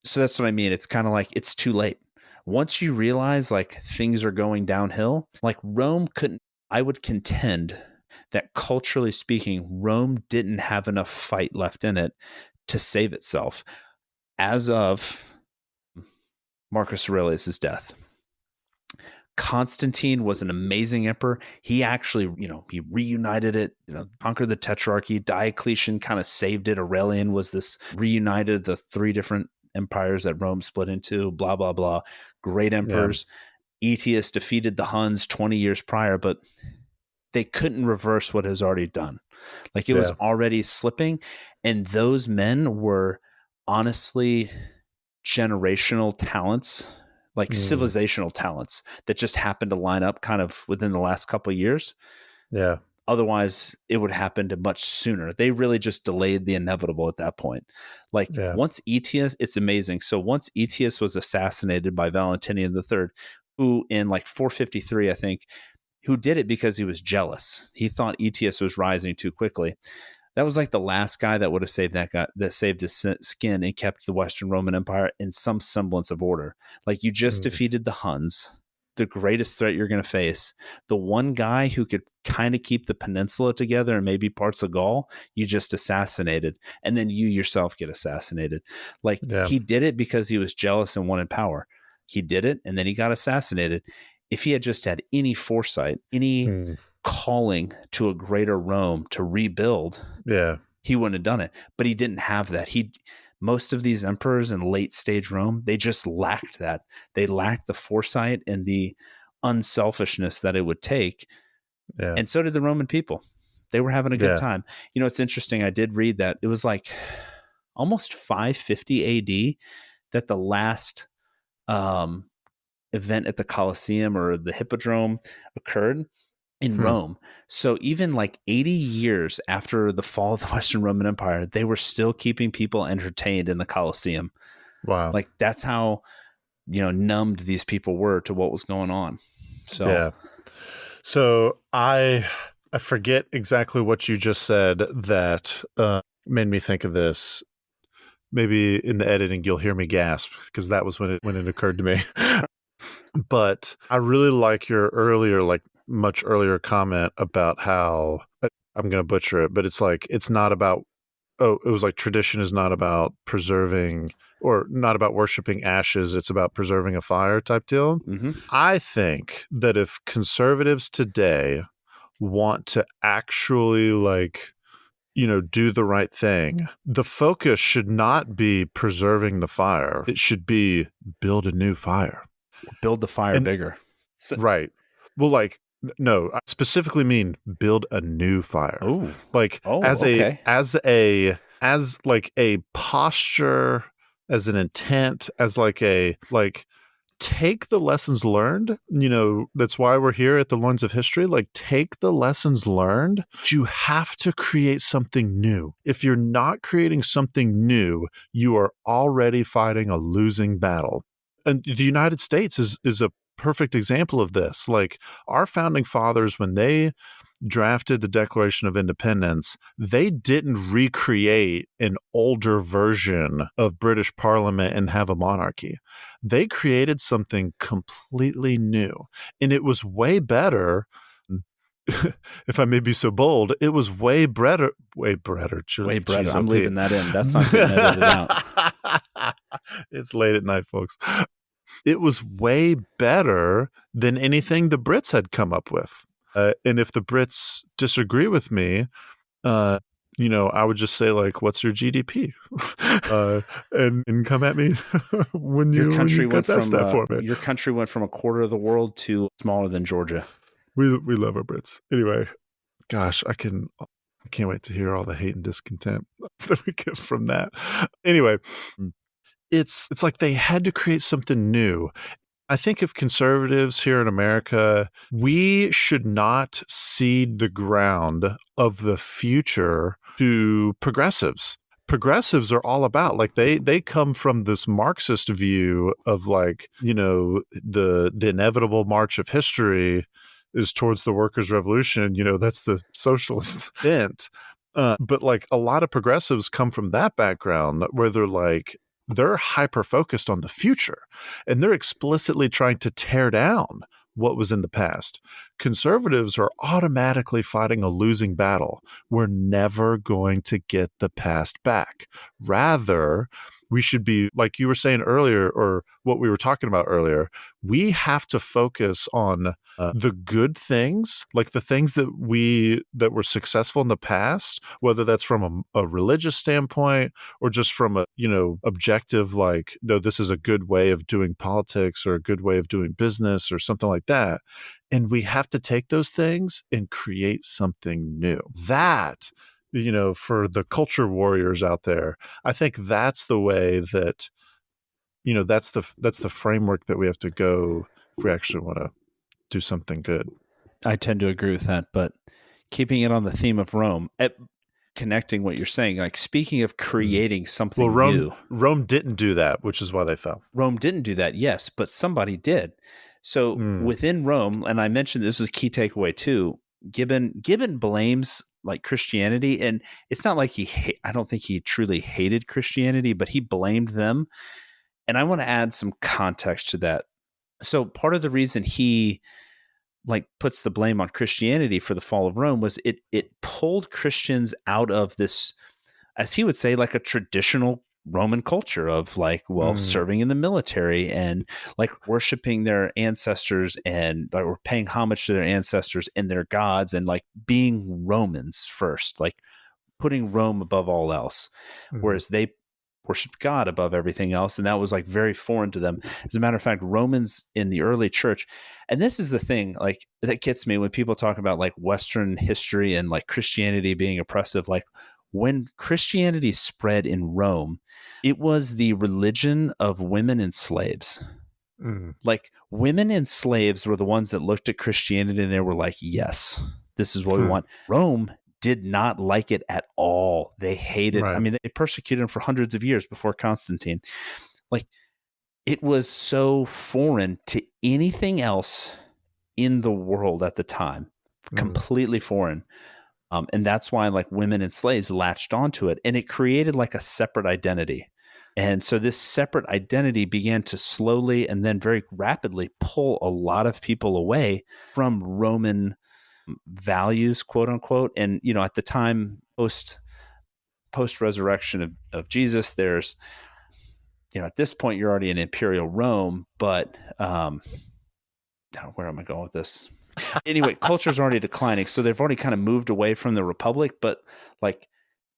So that's what I mean. It's kind of like, it's too late. Once you realize like things are going downhill, like Rome couldn't, I would contend that culturally speaking, Rome didn't have enough fight left in it to save itself as of Marcus Aurelius' death. Constantine was an amazing emperor. He actually, he reunited it, conquered the Tetrarchy. Diocletian kind of saved it. Aurelian was this reunited the three different empires that Rome split into, blah, blah, blah. Great emperors. Aetius defeated the Huns 20 years prior, but they couldn't reverse what was already done. Like it was already slipping. And those men were honestly generational talents, like civilizational talents that just happened to line up kind of within the last couple of years. Yeah. Otherwise, it would happen to much sooner. They really just delayed the inevitable at that point. Like once Aetius, it's amazing. So once Aetius was assassinated by Valentinian III, who in like 453, I think, who did it because he was jealous. He thought Aetius was rising too quickly. That was like the last guy that would have saved that guy, that saved his skin and kept the Western Roman Empire in some semblance of order. Like you just defeated the Huns, the greatest threat you're going to face. The one guy who could kind of keep the peninsula together and maybe parts of Gaul, you just assassinated. And then you yourself get assassinated. Like he did it because he was jealous and wanted power. He did it and then he got assassinated. If he had just had any foresight, any calling to a greater Rome to rebuild, he wouldn't have done it. But he didn't have that. Most of these emperors in late stage Rome, they just lacked that. They lacked the foresight and the unselfishness that it would take. And so did the Roman people. They were having a good time. It's interesting. I did read that it was like almost 550 AD that the last event at the Colosseum or the Hippodrome occurred in Rome. So even like 80 years after the fall of the Western Roman Empire, they were still keeping people entertained in the Colosseum. Wow. Like that's how, numbed these people were to what was going on. So I forget exactly what you just said that made me think of this. Maybe in the editing, you'll hear me gasp because that was when it occurred to me. But I really like your much earlier comment about how I'm going to butcher it, but it's like, it's not about, it was like tradition is not about preserving or not about worshiping ashes. It's about preserving a fire type deal. I think that if conservatives today want to actually do the right thing, the focus should not be preserving the fire. It should be build a new fire. Build the fire bigger. Right. Well, no, I specifically mean build a new fire. As a posture, as an intent, as take the lessons learned. That's why we're here at the Loins of History. Take the lessons learned. You have to create something new. If you're not creating something new, you are already fighting a losing battle. And the United States is a perfect example of this. Our founding fathers, when they drafted the Declaration of Independence, they didn't recreate an older version of British Parliament and have a monarchy. They created something completely new. And it was way better. If I may be so bold, it was way better. I'm leaving that in. That's not getting edited out. It's late at night, folks. It was way better than anything the Brits had come up with. And if the Brits disagree with me, I would just say, what's your GDP? And come at me when you got that stuff for me. Your country went from a quarter of the world to smaller than Georgia. We love our Brits. Anyway, gosh, I can't wait to hear all the hate and discontent that we get from that. Anyway, it's like they had to create something new. I think if conservatives here in America, we should not cede the ground of the future to progressives. Progressives are all about they come from this Marxist view of the inevitable march of history is towards the workers' revolution. That's the socialist bent. But a lot of progressives come from that background where they're hyper-focused on the future, and they're explicitly trying to tear down what was in the past. conservatives are automatically fighting a losing battle. We're never going to get the past back. Rather, we should be, like you were saying earlier, or what we were talking about earlier, we have to focus on the good things, like the things that were successful in the past, whether that's from a religious standpoint or just from a, objective, like, no, this is a good way of doing politics or a good way of doing business or something like that. And we have to take those things and create something new. That, for the culture warriors out there, I think that's the way that, that's the framework that we have to go if we actually want to do something good. I tend to agree with that, but keeping it on the theme of Rome, connecting what you're saying, like speaking of creating something new. Rome didn't do that, which is why they fell. Rome didn't do that, yes, but somebody did. So within Rome, and I mentioned this is a key takeaway too, Gibbon blames like Christianity, and it's not like I don't think he truly hated Christianity, but he blamed them. And I want to add some context to that. So part of the reason he like puts the blame on Christianity for the fall of Rome was it pulled Christians out of this, as he would say, like a traditional Roman culture of like, serving in the military and like worshiping their ancestors and like, or paying homage to their ancestors and their gods and like being Romans first, like putting Rome above all else. Whereas they worshiped God above everything else. And that was like very foreign to them. As a matter of fact, Romans in the early church, and this is the thing like that gets me when people talk about like Western history and like Christianity being oppressive, like when Christianity spread in Rome, it was the religion of women and slaves. Like women and slaves were the ones that looked at Christianity and they were like, yes, this is what we want. Rome did not like it at all. They hated, I mean, they persecuted him for hundreds of years before Constantine. Like it was so foreign to anything else in the world at the time, completely foreign. And that's why like women and slaves latched onto it, and it created like a separate identity. And so this separate identity began to slowly and then very rapidly pull a lot of people away from Roman values, quote unquote. And, at the time, post resurrection of Jesus, there's, at this point, you're already in imperial Rome, but where am I going with this? Anyway, culture's already declining. So they've already kind of moved away from the Republic, but like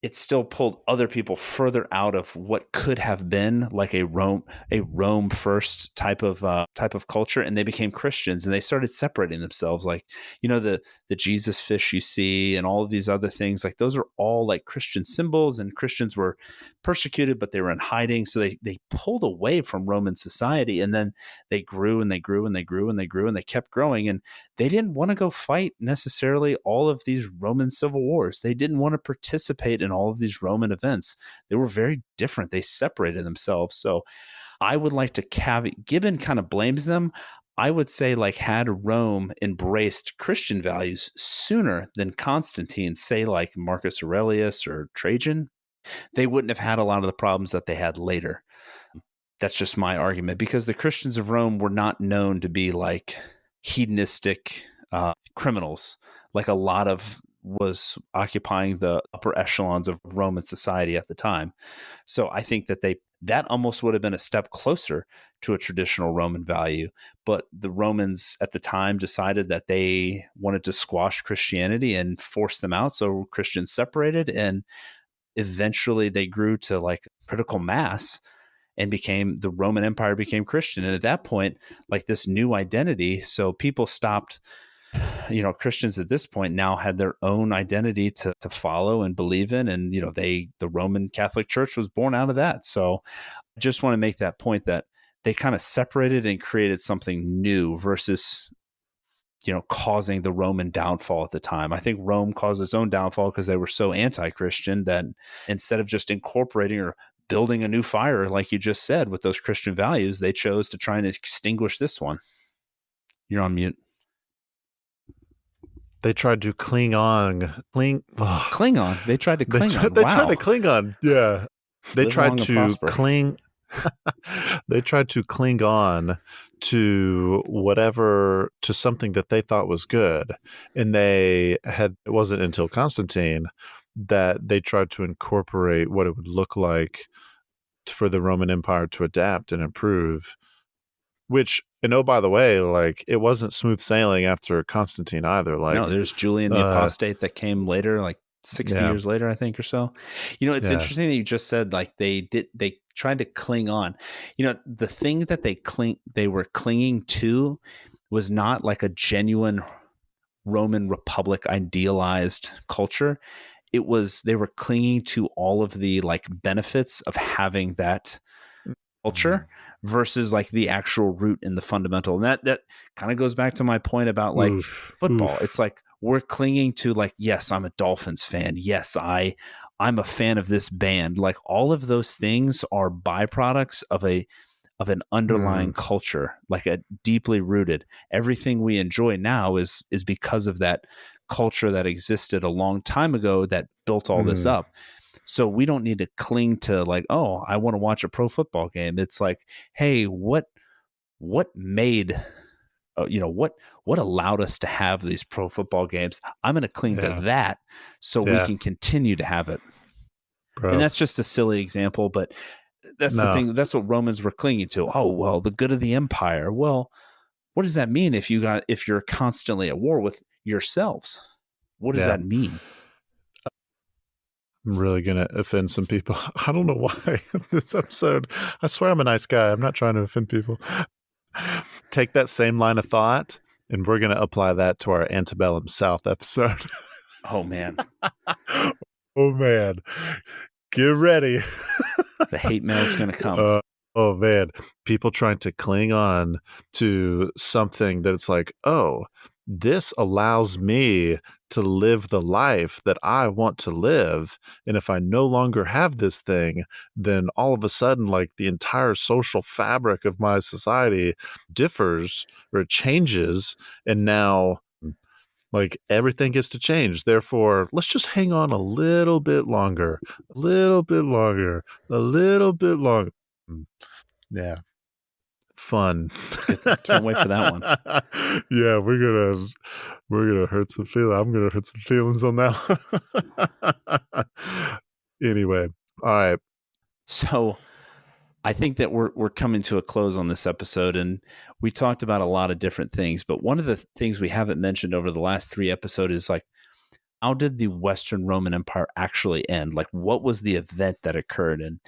it still pulled other people further out of what could have been like a Rome first type of culture, and they became Christians, and they started separating themselves. Like the Jesus fish you see, and all of these other things, like those are all like Christian symbols, and Christians were persecuted, but they were in hiding, so they pulled away from Roman society, and then they grew and they grew and they grew and they grew and they kept growing, and they didn't want to go fight necessarily all of these Roman civil wars. They didn't want to participate in all of these Roman events. They were very different. They separated themselves. So I would like to Gibbon kind of blames them. I would say like had Rome embraced Christian values sooner than Constantine, say like Marcus Aurelius or Trajan, they wouldn't have had a lot of the problems that they had later. That's just my argument, because the Christians of Rome were not known to be like hedonistic criminals, like a lot of was occupying the upper echelons of Roman society at the time. So I think that almost would have been a step closer to a traditional Roman value. But the Romans at the time decided that they wanted to squash Christianity and force them out. So Christians separated, and eventually they grew to like critical mass and the Roman Empire became Christian. And at that point, like this new identity, so people stopped, Christians at this point now had their own identity to follow and believe in. And, the Roman Catholic Church was born out of that. So I just want to make that point that they kind of separated and created something new versus, causing the Roman downfall at the time. I think Rome caused its own downfall because they were so anti-Christian that instead of just incorporating or building a new fire, like you just said, with those Christian values, they chose to try and extinguish this one. You're on mute. They tried to cling on. They tried to cling on. They tried to cling on. Yeah. They tried to cling. They tried to cling on to something that they thought was good. And it wasn't until Constantine that they tried to incorporate what it would look like for the Roman Empire to adapt and improve. Which, and oh, by the way, like, it wasn't smooth sailing after Constantine either. No, Like, there's Julian the Apostate that came later, like 60 years later, I think, or so. It's interesting that you just said, like, they tried to cling on. The thing that they were clinging to was not like a genuine Roman Republic idealized culture. They were clinging to all of the like benefits of having that culture versus like the actual root in the fundamental. And that kind of goes back to my point about like football. It's like we're clinging to like, yes, I'm a Dolphins fan. Yes, I'm a fan of this band. Like all of those things are byproducts of an underlying culture, like a deeply rooted. Everything we enjoy now is because of that culture that existed a long time ago that built all this up. So we don't need to cling to like, oh, I want to watch a pro football game. It's like, hey, what made, what allowed us to have these pro football games? I'm going to cling to that so we can continue to have it. Bro. And that's just a silly example, but that's the thing. That's what Romans were clinging to. Oh, well, the good of the empire. Well, what does that mean if you're constantly at war with yourselves? What does that mean? I'm really going to offend some people. I don't know why this episode. I swear I'm a nice guy. I'm not trying to offend people. Take that same line of thought, and we're going to apply that to our Antebellum South episode. Oh, man. Oh, man. Get ready. The hate mail is going to come. Oh, man. People trying to cling on to something that it's like, oh, this allows me to live the life that I want to live. And if I no longer have this thing, then all of a sudden, like, the entire social fabric of my society differs or changes. And now, like, everything gets to change. Therefore, let's just hang on a little bit longer, a little bit longer, a little bit longer. Yeah. Fun. Can't wait for that one. Yeah, we're gonna hurt some feelings. I'm gonna hurt some feelings on that. Anyway, all right. So I think that we're coming to a close on this episode, and we talked about a lot of different things. But one of the things we haven't mentioned over the last 3 episodes is like, how did the Western Roman Empire actually end? Like, what was the event that occurred? And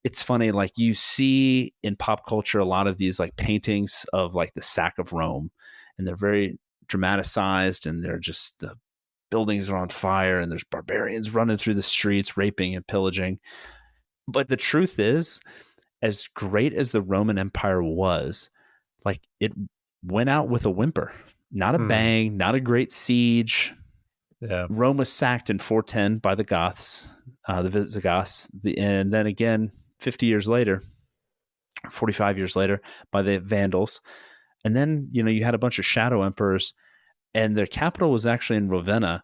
it's funny, like you see in pop culture a lot of these like paintings of like the sack of Rome, and they're very dramatized, and they're just the buildings are on fire, and there's barbarians running through the streets, raping and pillaging. But the truth is, as great as the Roman Empire was, like it went out with a whimper, not a bang, not a great siege. Yeah. Rome was sacked in 410 by the Goths, the Visigoths, and then again 50 years later, 45 years later, by the Vandals. And then, you had a bunch of shadow emperors, and their capital was actually in Ravenna.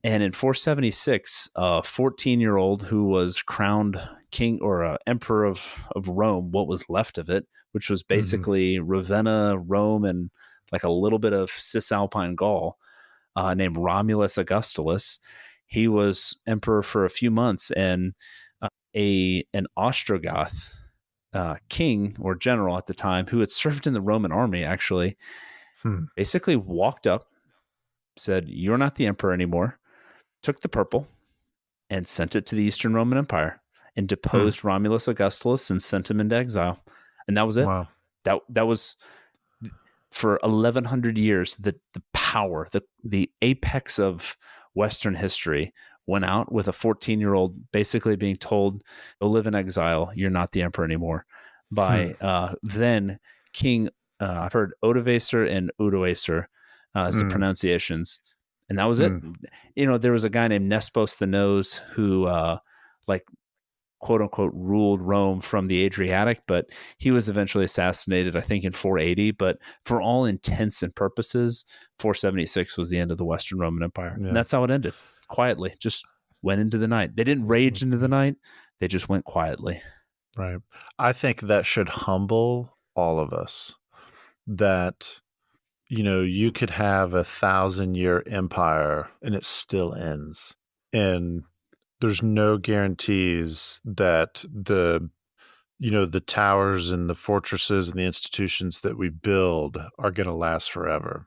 And in 476, a 14-year-old who was crowned king or emperor of Rome, what was left of it, which was basically Ravenna, Rome, and like a little bit of Cisalpine Gaul, named Romulus Augustulus. He was emperor for a few months, and an Ostrogoth king or general at the time who had served in the Roman army actually basically walked up, said, "You're not the emperor anymore," took the purple and sent it to the Eastern Roman Empire and deposed Romulus Augustulus and sent him into exile. And that was it. Wow. That was for 1100 years, the power, the apex of Western history went out with a 14-year-old basically being told, "Go live in exile. You're not the emperor anymore," by then King, I've heard Odovacer and Odoacer as the pronunciations. And that was it. There was a guy named Nespos the Nose who like quote unquote ruled Rome from the Adriatic, but he was eventually assassinated, I think in 480. But for all intents and purposes, 476 was the end of the Western Roman Empire. Yeah. And that's how it ended. Quietly, just went into the night. They didn't rage into the night. They just went quietly. Right. I think that should humble all of us. that, you could have 1,000-year empire and it still ends. And there's no guarantees that the towers and the fortresses and the institutions that we build are going to last forever.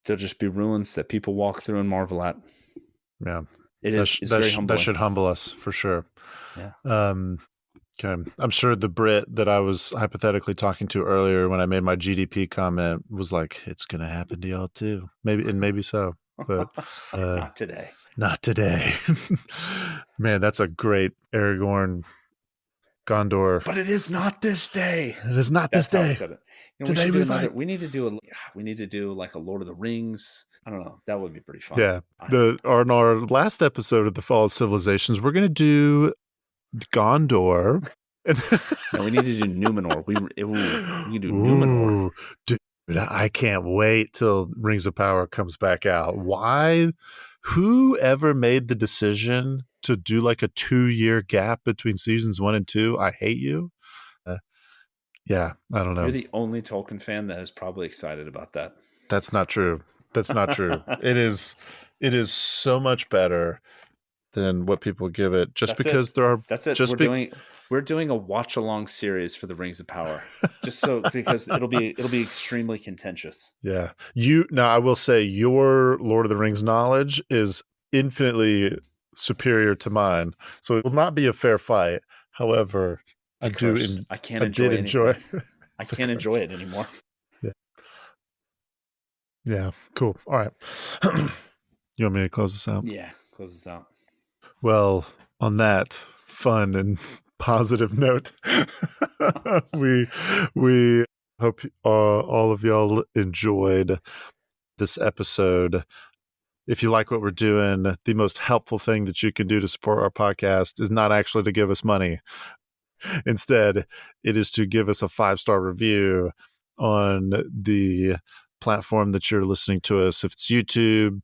They'll just be ruins that people walk through and marvel at. Yeah. It's very humbling. That should humble us for sure. Yeah. Okay. I'm sure the Brit that I was hypothetically talking to earlier when I made my GDP comment was like, it's going to happen to y'all too. Maybe so, but not today. Not today. Man, that's a great Aragorn Gondor. But it is not this day. It is not this day. Today we need to do like a Lord of the Rings. I don't know. That would be pretty fun. Yeah. On our last episode of the Fall of Civilizations, we're going to do Gondor. No, we need to do Numenor. We do Numenor. Dude, I can't wait till Rings of Power comes back out. Why? Whoever made the decision to do like a 2-year gap between seasons 1 and 2, I hate you. Yeah, I don't know. You're the only Tolkien fan that is probably excited about that. That's not true. It is so much better than what people give it. That's it. We're doing a watch along series for the Rings of Power, because it'll be extremely contentious. Yeah, I will say your Lord of the Rings knowledge is infinitely superior to mine, so it will not be a fair fight. However, I can't enjoy it anymore. Yeah, cool. All right. You want me to close this out? Yeah, close this out. Well, on that fun and positive note, we hope all of y'all enjoyed this episode. If you like what we're doing, the most helpful thing that you can do to support our podcast is not actually to give us money. Instead, it is to give us a 5-star review on the platform that you're listening to us. If it's YouTube,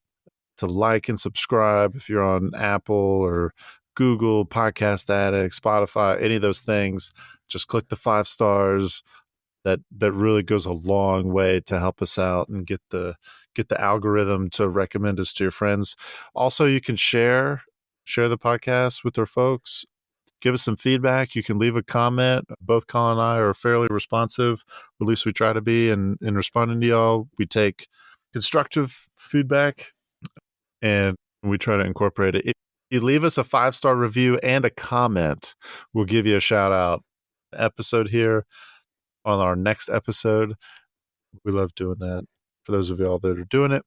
to like and subscribe. If you're on Apple or Google, Podcast Addict, Spotify, any of those things, just click the 5 stars. That really goes a long way to help us out and get the algorithm to recommend us to your friends. Also, you can share the podcast with our folks. Give us some feedback. You can leave a comment. Both Colin and I are fairly responsive, or at least we try to be, in responding to y'all. We take constructive feedback and we try to incorporate it. If you leave us a 5-star review and a comment, we'll give you a shout out episode here on our next episode. We love doing that. For those of y'all that are doing it,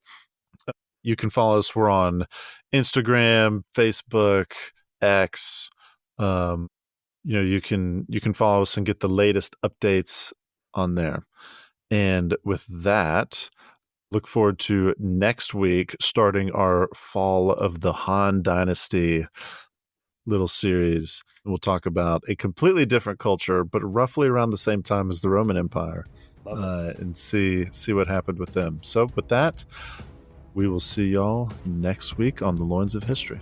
you can follow us. We're on Instagram, Facebook, X. You can follow us and get the latest updates on there. And with that, look forward to next week starting our Fall of the Han Dynasty little series. We'll talk about a completely different culture, but roughly around the same time as the Roman Empire, and see what happened with them. So with that, we will see y'all next week on the Loins of History.